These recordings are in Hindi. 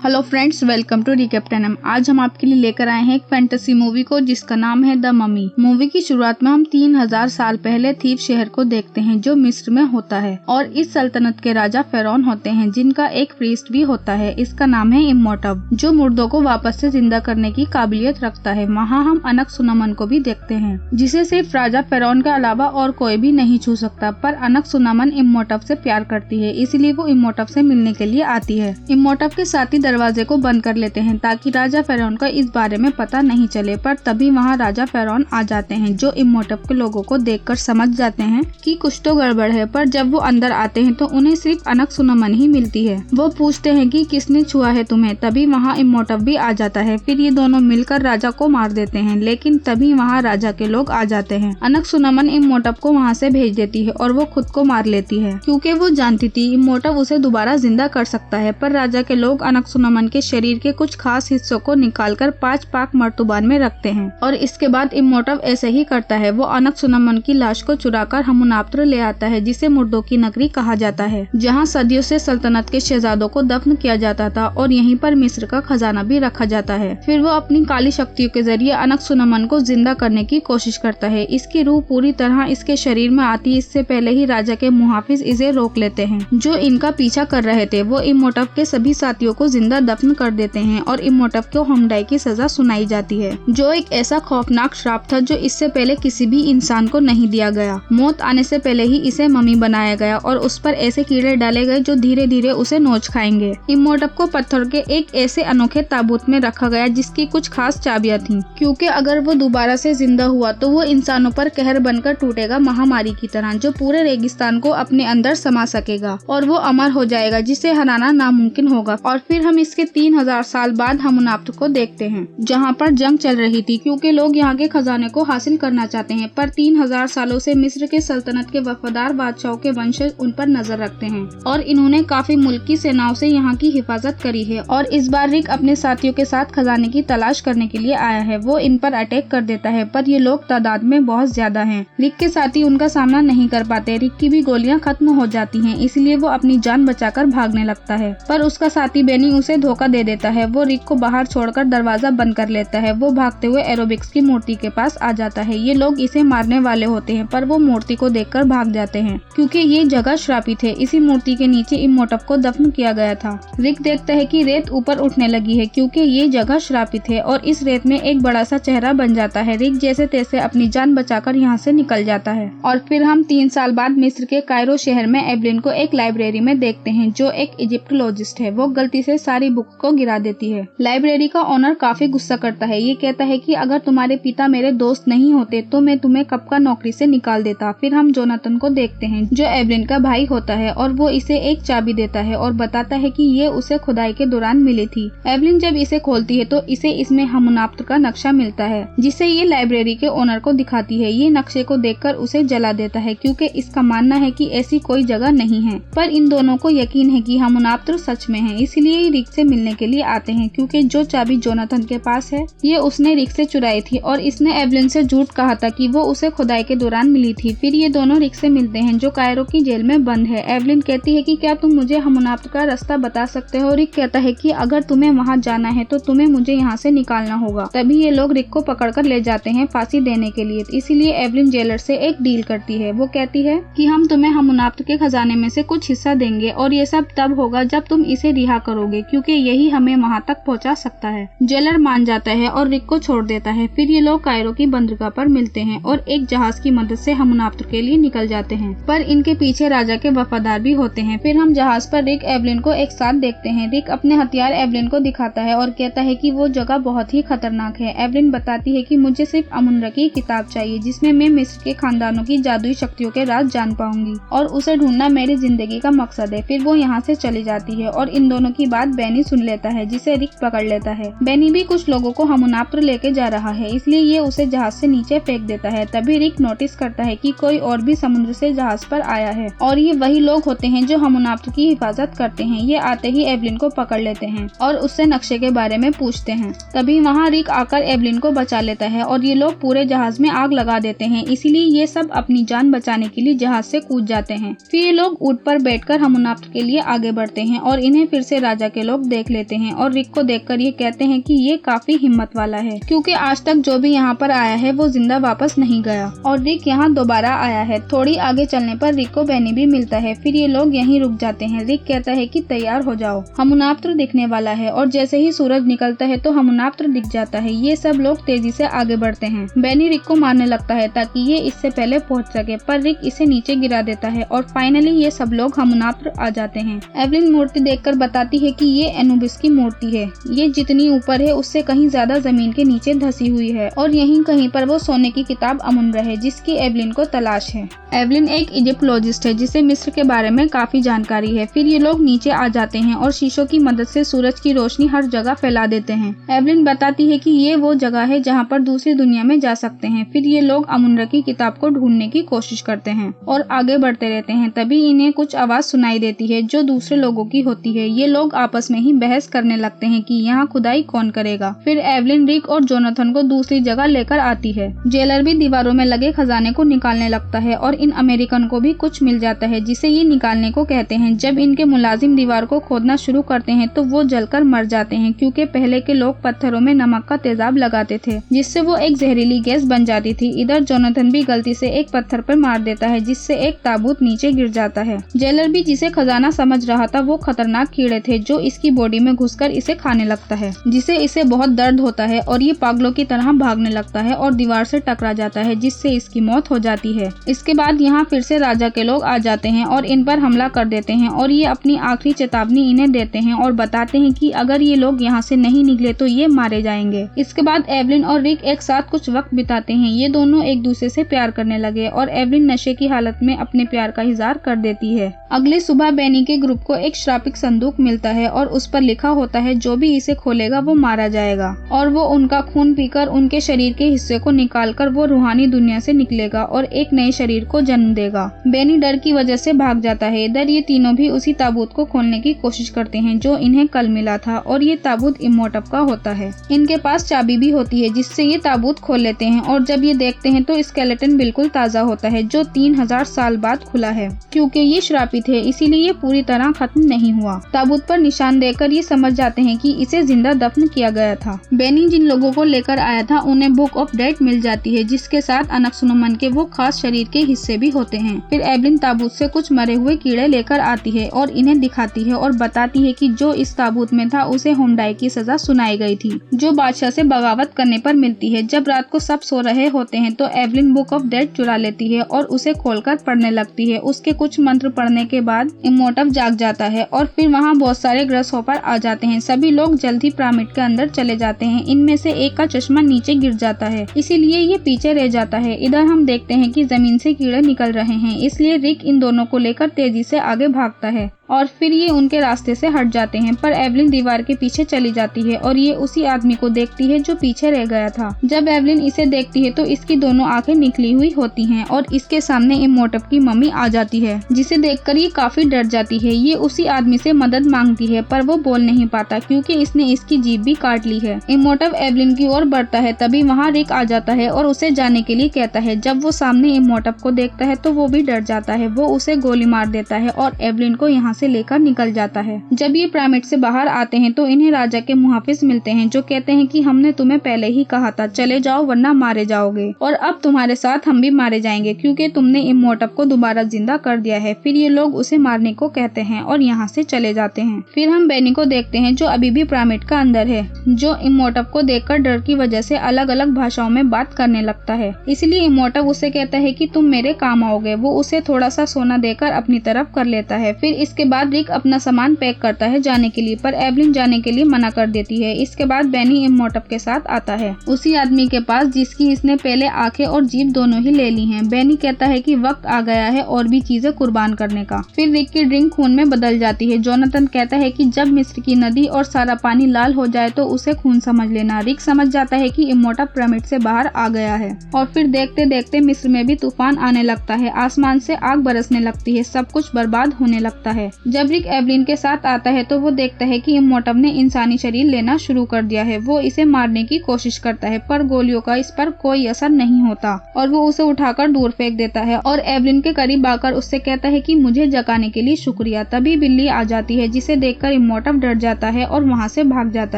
हेलो फ्रेंड्स, वेलकम टू रिकैप्टेनम। आज हम आपके लिए लेकर आए हैं एक फैंटेसी मूवी को जिसका नाम है द ममी। मूवी की शुरुआत में हम 3000 साल पहले थीव शहर को देखते हैं जो मिस्र में होता है और इस सल्तनत के राजा फेरौन होते हैं जिनका एक प्रीस्ट भी होता है। इसका नाम है इमोटब जो मुर्दों को वापस से जिंदा करने की काबिलियत रखता है। वहाँ हम अनक-सुनमन को भी देखते हैं जिसे सिर्फ राजा फेरौन के अलावा और कोई भी नहीं छू सकता, पर अनक-सुनमन इमोटब से प्यार करती है, इसलिए वो इमोटब से मिलने के लिए आती है। इमोटब के साथ ही दरवाजे को बंद कर लेते हैं ताकि राजा फेरौन को इस बारे में पता नहीं चले, पर तभी वहाँ राजा फेरौन आ जाते हैं जो इमोटब के लोगों को देखकर समझ जाते हैं कि कुछ तो गड़बड़ है। पर जब वो अंदर आते हैं तो उन्हें सिर्फ अनक-सुनमन ही मिलती है। वो पूछते हैं कि किसने छुआ है तुम्हें, तभी वहाँ इमोटब भी आ जाता है। फिर ये दोनों मिलकर राजा को मार देते हैं, लेकिन तभी वहाँ राजा के लोग आ जाते हैं। अनक-सुनमन इमोटब को वहाँ से भेज देती है और वो खुद को मार लेती है क्योंकि वो जानती थी इमोटब उसे दोबारा जिंदा कर सकता है। पर राजा के लोग अनक-सुनमन के शरीर के कुछ खास हिस्सों को निकालकर 5 पाक मर्तबान में रखते हैं और इसके बाद इमोटब ऐसे ही करता है। वो अनक-सुनमन की लाश को चुराकर हमुनाप्त्र ले आता है जिसे मुर्दों की नगरी कहा जाता है, जहाँ सदियों से सल्तनत के शहजादों को दफन किया जाता था और यहीं पर मिस्र का खजाना भी रखा जाता है। फिर वो अपनी काली शक्तियों के जरिए अनक-सुनमन को जिंदा करने की कोशिश करता है। इसकी रूह पूरी तरह इसके शरीर में आती है। इससे पहले ही राजा के मुहाफिज इसे रोक लेते हैं जो इनका पीछा कर रहे थे। वो इमोटब के सभी साथियों को जिंदा दफन कर देते हैं और इमोटब को हमदर्दी की सजा सुनाई जाती है जो एक ऐसा खौफनाक श्राप था जो इससे पहले किसी भी इंसान को नहीं दिया गया। मौत आने से पहले ही इसे ममी बनाया गया और उस पर ऐसे कीड़े डाले गए जो धीरे धीरे उसे नोच खाएंगे। इमोटब को पत्थर के एक ऐसे अनोखे ताबूत में रखा गया जिसकी कुछ खास चाबियां थीं, क्योंकि अगर वो दोबारा से जिंदा हुआ तो वो इंसानों पर कहर बनकर टूटेगा महामारी की तरह जो पूरे रेगिस्तान को अपने अंदर समा सकेगा और वो अमर हो जाएगा जिसे हराना नामुमकिन होगा। और फिर हम इसके 3000 साल बाद हमुनाप्त्र को देखते हैं जहाँ पर जंग चल रही थी क्योंकि लोग यहाँ के खजाने को हासिल करना चाहते हैं। पर 3000 सालों से मिस्र के सल्तनत के वफादार बादशाहों के वंशज उन पर नजर रखते हैं और इन्होंने काफी मुल्क की सेनाओं से यहाँ की हिफाजत करी है। और इस बार रिक अपने साथियों के साथ खजाने की तलाश करने के लिए आया है। वो इन पर अटैक कर देता है पर ये लोग तादाद में बहुत ज्यादा हैं। रिक के साथी उनका सामना नहीं कर पाते। रिक की भी गोलियां खत्म हो जाती हैं, इसलिए वो अपनी जान बचाकर भागने लगता है, पर उसका साथी बेनी उसे धोखा दे देता है। वो रिक को बाहर छोड़कर दरवाजा बंद कर लेता है। वो भागते हुए एरोबिक्स की मूर्ति के पास आ जाता है। ये लोग इसे मारने वाले होते हैं पर वो मूर्ति को देखकर भाग जाते हैं क्योंकि ये जगह श्रापित है। इसी मूर्ति के नीचे इमोटब को दफन किया गया था। रिक देखता है कि रेत ऊपर उठने लगी है क्योंकि ये जगह श्रापित है और इस रेत में एक बड़ा सा चेहरा बन जाता है। रिक जैसे तैसे अपनी जान बचाकर यहाँ से निकल जाता है। और फिर हम 3 साल बाद मिस्र के कायरो शहर में एवलिन को एक लाइब्रेरी में देखते हैं जो एक इजिप्टोलॉजिस्ट है। वो गलती से सारी बुक को गिरा देती है। लाइब्रेरी का ओनर काफी गुस्सा करता है। ये कहता है कि अगर तुम्हारे पिता मेरे दोस्त नहीं होते तो मैं तुम्हें कब का नौकरी से निकाल देता। फिर हम जोनाथन को देखते हैं जो एवलिन का भाई होता है और वो इसे एक चाबी देता है और बताता है कि ये उसे खुदाई के दौरान मिली थी। एवलिन जब इसे खोलती है तो इसे इसमें हमुनाप्त्र का नक्शा मिलता है जिसे ये लाइब्रेरी के ओनर को दिखाती है। ये नक्शे को देखकर उसे जला देता है क्योंकि इसका मानना है कि ऐसी कोई जगह नहीं है। पर इन दोनों को यकीन है कि हमुनाप्त्र सच में है, इसलिए रिक से मिलने के लिए आते हैं क्योंकि जो चाबी जोनाथन के पास है ये उसने रिक से चुराई थी और इसने एवलिन से झूठ कहा था कि वो उसे खुदाई के दौरान मिली थी। फिर ये दोनों रिक से मिलते हैं जो कायरो की जेल में बंद है। एवलिन कहती है कि क्या तुम मुझे हमुनाप्त्र का रास्ता बता सकते हो। रिक कहता है कि अगर तुम्हें वहाँ जाना है तो तुम्हें मुझे यहाँ से निकालना होगा। तभी ये लोग रिक को पकड़कर ले जाते हैं फांसी देने के लिए। इसीलिए एवलिन जेलर से एक डील करती है। वो कहती है कि हम तुम्हें हमुनाप्त्र के खजाने में से कुछ हिस्सा देंगे और ये सब तब होगा जब तुम इसे रिहा करोगे क्योंकि यही हमें वहाँ तक पहुँचा सकता है। जेलर मान जाता है और रिक को छोड़ देता है। फिर ये लोग कायरो की बंदरगाह पर मिलते हैं और एक जहाज की मदद से हमुनाप्त्र के लिए निकल जाते हैं, पर इनके पीछे राजा के वफादार भी होते हैं। फिर हम जहाज पर रिक एवलिन को एक साथ देखते हैं। रिक अपने हथियार एवलिन को दिखाता है और कहता है कि वो जगह बहुत ही खतरनाक है। एवलिन बताती है कि मुझे सिर्फ अमुनरा की किताब चाहिए जिसमें मैं मिस्र के खानदानों की जादुई शक्तियों के राज जान पाऊंगी और उसे ढूंढना मेरी जिंदगी का मकसद है। फिर वो यहाँ से चली जाती है और इन दोनों की बात बेनी सुन लेता है जिसे रिक पकड़ लेता है। बेनी भी कुछ लोगों को हमुनाप्त्र लेके जा रहा है, इसलिए ये उसे जहाज से नीचे फेंक देता है। तभी रिक नोटिस करता है कि कोई और भी समुद्र से जहाज पर आया है और ये वही लोग होते हैं जो हमुनाप्त्र की हिफाजत करते हैं। ये आते ही एवलिन को पकड़ लेते हैं और उससे नक्शे के बारे में पूछते हैं। तभी वहाँ रिक आकर एवलिन को बचा लेता है और ये लोग पूरे जहाज में आग लगा देते हैं, इसीलिए ये सब अपनी जान बचाने के लिए जहाज से कूद जाते हैं। फिर ये लोग ऊँट पर बैठकर हमुनाप्त्र के लिए आगे बढ़ते हैं और इन्हें फिर से राजा के लोग लोग देख लेते हैं और रिक को देखकर ये कहते हैं कि ये काफी हिम्मत वाला है, क्योंकि आज तक जो भी यहाँ पर आया है वो जिंदा वापस नहीं गया और रिक यहाँ दोबारा आया है। थोड़ी आगे चलने पर रिक को बेनी भी मिलता है। फिर ये लोग यहीं रुक जाते हैं। रिक कहता है कि तैयार हो जाओ, हमनाप्त्र दिखने वाला है, और जैसे ही सूरज निकलता है तो हमनाप्त्र दिख जाता है। ये सब लोग तेजी से आगे बढ़ते हैं। बेनी रिक को मारने लगता है ताकि ये इससे पहले पहुंच सके, पर रिक इसे नीचे गिरा देता है और फाइनली ये सब लोग हमनाप्त्र आ जाते हैं। एवलिन मूर्ति देखकर बताती है कि ये एनुबिस की मूर्ति है। ये जितनी ऊपर है उससे कहीं ज्यादा जमीन के नीचे धसी हुई है और यहीं कहीं पर वो सोने की किताब अमुंड्रा है जिसकी एवलिन को तलाश है। एवलिन एक इजिप्टोलॉजिस्ट है जिसे मिस्र के बारे में काफी जानकारी है। फिर ये लोग नीचे आ जाते हैं और शीशों की मदद से सूरज की रोशनी हर जगह फैला देते हैं। एवलिन बताती है कि ये वो जगह है जहाँ पर दूसरी दुनिया में जा सकते हैं। फिर ये लोग अमुंड्रा की किताब को ढूंढने की कोशिश करते हैं और आगे बढ़ते रहते हैं। तभी इन्हें कुछ आवाज सुनाई देती है जो दूसरे लोगों की होती है। ये लोग आपस में ही बहस करने लगते हैं कि यहाँ खुदाई कौन करेगा। फिर एवलिन रिक और जोनाथन को दूसरी जगह लेकर आती है। जेलर भी दीवारों में लगे खजाने को निकालने लगता है और इन अमेरिकन को भी कुछ मिल जाता है जिसे ये निकालने को कहते हैं। जब इनके मुलाजिम दीवार को खोदना शुरू करते हैं तो वो जलकर मर जाते हैं, क्योंकि पहले के लोग पत्थरों में नमक का तेजाब लगाते थे जिससे वो एक जहरीली गैस बन जाती थी। इधर जोनाथन भी गलती से एक पत्थर पर मार देता है जिससे एक ताबूत नीचे गिर जाता है। जेलर भी जिसे खजाना समझ रहा था वो खतरनाक कीड़े थे जो इसकी बॉडी में घुसकर इसे खाने लगता है, जिससे इसे बहुत दर्द होता है और ये पागलों की तरह भागने लगता है और दीवार से टकरा जाता है जिससे इसकी मौत हो जाती है। इसके बाद यहाँ फिर से राजा के लोग आ जाते हैं और इन पर हमला कर देते हैं और ये अपनी आखिरी चेतावनी इन्हें देते हैं और बताते हैं कि अगर ये लोग यहाँ से नहीं निकले तो ये मारे जाएंगे। इसके बाद एवलिन और रिक एक साथ कुछ वक्त बिताते हैं। ये दोनों एक दूसरे से प्यार करने लगे और एवलिन नशे की हालत में अपने प्यार का इजहार कर देती है। अगली सुबह बेनी के ग्रुप को एक श्रापित संदूक मिलता है और उस पर लिखा होता है जो भी इसे खोलेगा वो मारा जाएगा, और वो उनका खून पीकर उनके शरीर के हिस्से को निकालकर वो रूहानी दुनिया से निकलेगा और एक नए शरीर को जन्म देगा। बेनी डर की वजह से भाग जाता है। इधर ये तीनों भी उसी ताबूत को खोलने की कोशिश करते हैं जो इन्हें कल मिला था, और ये ताबूत इमोटप का होता है। इनके पास चाबी भी होती है जिससे ये ताबूत खोल लेते हैं और जब ये देखते हैं तो स्केलेटन बिल्कुल ताज़ा होता है जो 3000 साल बाद खुला है। क्योंकि ये श्रापित है इसीलिए ये पूरी तरह खत्म नहीं हुआ। ताबूत पर निशान देकर ये समझ जाते हैं कि इसे जिंदा दफन किया गया था। बेनी जिन लोगों को लेकर आया था उन्हें बुक ऑफ डेड मिल जाती है जिसके साथ अनक्सुनमन के वो खास शरीर के हिस्से भी होते हैं। फिर एवलिन ताबूत से कुछ मरे हुए कीड़े लेकर आती है और इन्हें दिखाती है और बताती है कि जो इस ताबूत में था उसे होमडाई की सजा सुनाई गई थी जो बादशाह से बगावत करने पर मिलती है। जब रात को सब सो रहे होते हैं तो एवलिन बुक ऑफ डेड चुरा लेती है और उसे खोलकर पढ़ने लगती है। उसके कुछ मंत्र पढ़ने के बाद इमोटप जाग जाता है और फिर वहाँ बहुत सारे ग्रासहॉपर आ जाते हैं। सभी लोग जल्द ही पिरामिड के अंदर चले जाते हैं। इनमें से एक का चश्मा नीचे गिर जाता है इसीलिए ये पीछे रह जाता है। इधर हम देखते हैं कि जमीन से कीड़े निकल रहे हैं, इसलिए रिक इन दोनों को लेकर तेजी से आगे भागता है और फिर ये उनके रास्ते से हट जाते हैं। पर एवलिन दीवार के पीछे चली जाती है और ये उसी आदमी को देखती है जो पीछे रह गया था। जब एवलिन इसे देखती है तो इसकी दोनों आंखें निकली हुई होती हैं और इसके सामने इमोटप की मम्मी आ जाती है जिसे देखकर ये काफी डर जाती है। ये उसी आदमी से मदद मांगती है पर वो बोल नहीं पाता क्योंकि इसने इसकी जीभ भी काट ली है। इमोटप एवलिन की ओर बढ़ता है तभी वहाँ रिक आ जाता है और उसे जाने के लिए कहता है। जब वो सामने इमोटप को देखता है तो वो भी डर जाता है। वो उसे गोली मार देता है और एवलिन को यहाँ से लेकर निकल जाता है। जब ये पिरामिड से बाहर आते हैं तो इन्हें राजा के मुहाफिज मिलते हैं जो कहते हैं कि हमने तुम्हें पहले ही कहा था चले जाओ वरना मारे जाओगे, और अब तुम्हारे साथ हम भी मारे जाएंगे क्योंकि तुमने इमोटप को दोबारा जिंदा कर दिया है। फिर ये लोग उसे मारने को कहते हैं और यहाँ से चले जाते हैं। फिर हम बेनी को देखते हैं जो अभी भी पिरामिड का अंदर है, जो इमोटप को देखकर डर की वजह से अलग अलग भाषाओं में बात करने लगता है। इसलिए इमोटप उसे कहता है कि तुम मेरे काम आओगे। वो उसे थोड़ा सा सोना देकर अपनी तरफ कर लेता है। फिर इसके बाद रिक अपना सामान पैक करता है जाने के लिए, पर एवलिन जाने के लिए मना कर देती है। इसके बाद बेनी इमोटप के साथ आता है उसी आदमी के पास जिसकी इसने पहले आंखें और जीभ दोनों ही ले ली हैं। बेनी कहता है कि वक्त आ गया है और भी चीजें कुर्बान करने का। फिर रिक की ड्रिंक खून में बदल जाती है। जोनाथन कहता है कि जब मिस्र की नदी और सारा पानी लाल हो जाए तो उसे खून समझ लेना। रिक समझ जाता है कि इमोटप पिरामिड से बाहर आ गया है और फिर देखते देखते मिस्र में भी तूफान आने लगता है। आसमान से आग बरसने लगती है, सब कुछ बर्बाद होने लगता है। जब रिक एवलिन के साथ आता है तो वो देखता है कि इमोटब ने इंसानी शरीर लेना शुरू कर दिया है। वो इसे मारने की कोशिश करता है पर गोलियों का इस पर कोई असर नहीं होता और वो उसे उठाकर दूर फेंक देता है और एवलिन के करीब आकर उससे कहता है कि मुझे जगाने के लिए शुक्रिया। तभी बिल्ली आ जाती है जिसे देखकर इमोटब डर जाता है और वहाँ से भाग जाता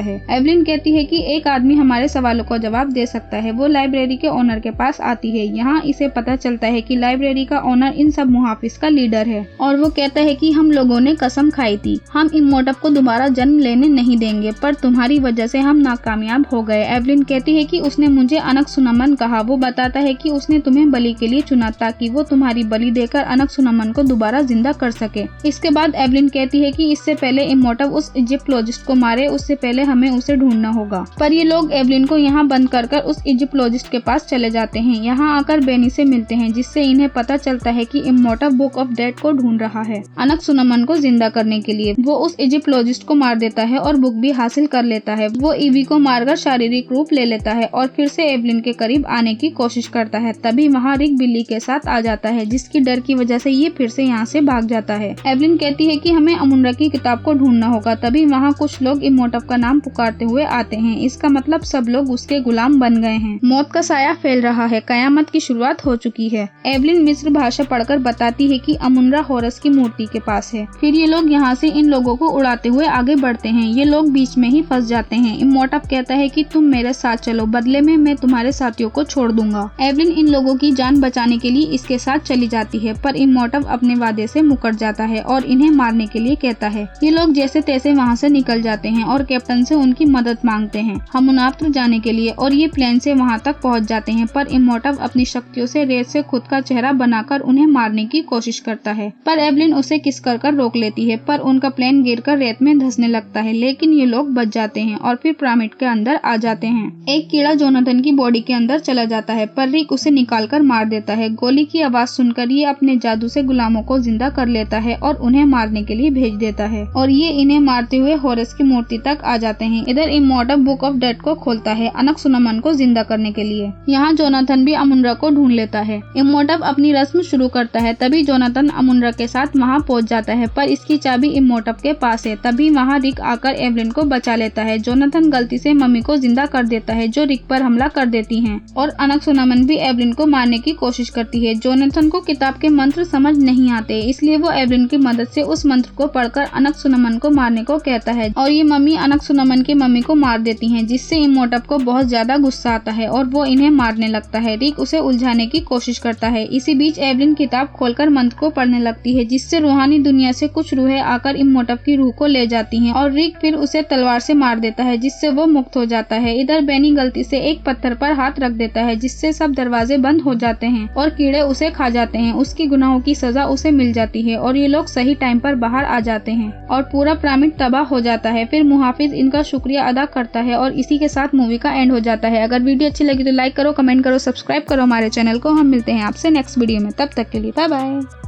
है। एवलिन कहती है कि एक आदमी हमारे सवालों का जवाब दे सकता है। वो लाइब्रेरी के ओनर के पास आती है। यहाँ इसे पता चलता है कि लाइब्रेरी का ओनर इन सब मुहाफिज का लीडर है और वो कहता है कि हम लोगों ने कसम खाई थी, हम इमोटब को दोबारा जन्म लेने नहीं देंगे, पर तुम्हारी वजह से हम नाकामयाब हो गए। एवलिन कहती है कि उसने मुझे अनकसुनमन कहा। वो बताता है कि उसने तुम्हें बलि के लिए चुना ताकि वो तुम्हारी बलि देकर अनकसुनमन को दोबारा जिंदा कर सके। इसके बाद एवलिन कहती है कि इससे पहले इमोटब उस इजिप्टोलॉजिस्ट को मारे, उससे पहले हमें उसे ढूंढना होगा। पर ये लोग एवलिन को यहाँ बंद कर उस इजिप्टोलॉजिस्ट के पास चले जाते हैं। यहाँ आकर बेनी से मिलते हैं जिससे इन्हें पता चलता है कि इमोटब बुक ऑफ डेड को ढूंढ रहा है अनकसुनमन को जिंदा करने के लिए। वो उस इजिप्टोलॉजिस्ट को मार देता है और बुक भी हासिल कर लेता है। वो ईवी को मारकर शारीरिक रूप ले लेता है और फिर से एवलिन के करीब आने की कोशिश करता है। तभी वहाँ रिक बिल्ली के साथ आ जाता है जिसकी डर की वजह से ये फिर से यहाँ से भाग जाता है। एवलिन कहती है कि हमें अमुंडा की किताब को ढूंढना होगा। तभी वहाँ कुछ लोग इमोटब का नाम पुकारते हुए आते हैं। इसका मतलब सब लोग उसके गुलाम बन गए हैं। मौत का साया फैल रहा है, कयामत की शुरुआत हो चुकी है। एवलिन मिस्र भाषा पढ़कर बताती है कि अमुंडा होरस की मूर्ति के पास है। फिर ये लोग यहाँ से इन लोगों को उड़ाते हुए आगे बढ़ते हैं। ये लोग बीच में ही फंस जाते हैं। इमोटब कहता है कि तुम मेरे साथ चलो, बदले में मैं तुम्हारे साथियों को छोड़ दूंगा। एवलिन इन लोगों की जान बचाने के लिए इसके साथ चली जाती है पर इमोटब अपने वादे से मुकर जाता है और इन्हें मारने के लिए कहता है। ये लोग जैसे तैसे वहाँ से निकल जाते हैं और कैप्टन से उनकी मदद मांगते हैं हममुनाफ्र जाने के लिए और ये प्लेन से वहाँ तक पहुँच जाते हैं। पर इमोटब अपनी शक्तियों से रेत से खुद का चेहरा बनाकर उन्हें मारने की कोशिश करता है पर एवलिन उसे किस कर रोक लेती है। पर उनका प्लेन गिरकर रेत में धंसने लगता है लेकिन ये लोग बच जाते हैं और फिर पिरामिड के अंदर आ जाते हैं। एक कीड़ा जोनाथन की बॉडी के अंदर चला जाता है पर रिक उसे निकालकर मार देता है। गोली की आवाज सुनकर ये अपने जादू से गुलामों को जिंदा कर लेता है और उन्हें मारने के लिए भेज देता है और ये इन्हें मारते हुए होरस की मूर्ति तक आ जाते हैं। इधर इमोटब बुक ऑफ डेड को खोलता है अनकसुनमन को जिंदा करने के लिए। यहाँ जोनाथन भी अमुंडा को ढूंढ लेता है। इमोटब अपनी रस्म शुरू करता है। तभी जोनाथन अमुंडा के साथ वहाँ पहुँच जाता है पर इसकी चाबी इमोटब के पास है। तभी वहाँ रिक आकर एवलिन को बचा लेता है। जोनाथन गलती से मम्मी को जिंदा कर देता है जो रिक पर हमला कर देती हैं और अनकसुनमन भी एवलिन को मारने की कोशिश करती है। जोनाथन को किताब के मंत्र समझ नहीं आते इसलिए वो एवलिन की मदद से उस मंत्र को पढ़कर अनकसुनमन को मारने को कहता है और ये मम्मी अनकसुनमन की मम्मी को मार देती हैं जिससे इमोटब को बहुत ज्यादा गुस्सा आता है और वो इन्हें मारने लगता है। रिक उसे उलझाने की कोशिश करता है। इसी बीच एवलिन किताब खोलकर मंत्र को पढ़ने लगती है जिससे रूहानी दुनिया से कुछ रूहें आकर इमोटब की रूह को ले जाती हैं और रिक फिर उसे तलवार से मार देता है जिससे वो मुक्त हो जाता है। इधर बेनी गलती से एक पत्थर पर हाथ रख देता है जिससे सब दरवाजे बंद हो जाते हैं और कीड़े उसे खा जाते हैं। उसकी गुनाहों की सजा उसे मिल जाती है और ये लोग सही टाइम पर बाहर आ जाते हैं और पूरा पिरामिड तबाह हो जाता है। फिर मुहाफिज इनका शुक्रिया अदा करता है और इसी के साथ मूवी का एंड हो जाता है। अगर वीडियो अच्छी लगी तो लाइक करो, कमेंट करो, सब्सक्राइब करो हमारे चैनल को। हम मिलते हैं आपसे नेक्स्ट वीडियो में, तब तक के लिए बाय बाय।